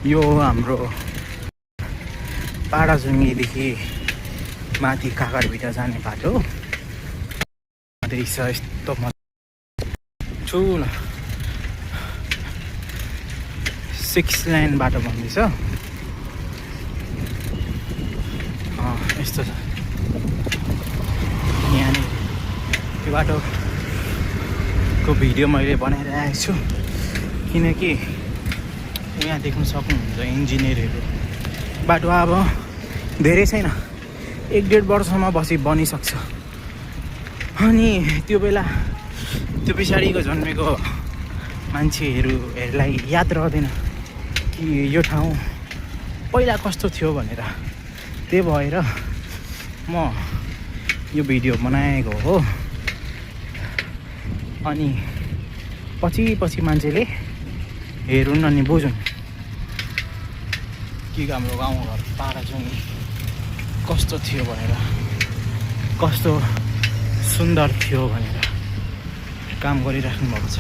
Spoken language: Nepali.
यो हाम्रो पाडाजुङ्गीदेखि माथि काकरभिटा जाने बाटो रहेछ। यस्तो ठुलो 6 लाइन बाटो भन्दैछ। यस्तो छ यहाँनिर। त्यो बाटोको भिडियो मैले बनाएर आएको छु किनकि यहाँ देख्न सक्नुहुन्छ इन्जिनियरहरू। बाटो अब धेरै छैन, 1-1.5 वर्षमा बनिसक्छ। अनि त्यो बेला त्यो पछाडिको जन्मेको मान्छेहरूलाई याद रहँदैन कि यो ठाउँ पहिला कस्तो थियो भनेर। त्यही भएर म यो भिडियो बनाएको हो। अनि पछि मान्छेले हेरुन् अनि बुझुन् कि हाम्रो गाउँघर पाडाजुङ्गी कस्तो थियो भनेर, कस्तो सुन्दर थियो भनेर काम गरिराख्नु भएको छ।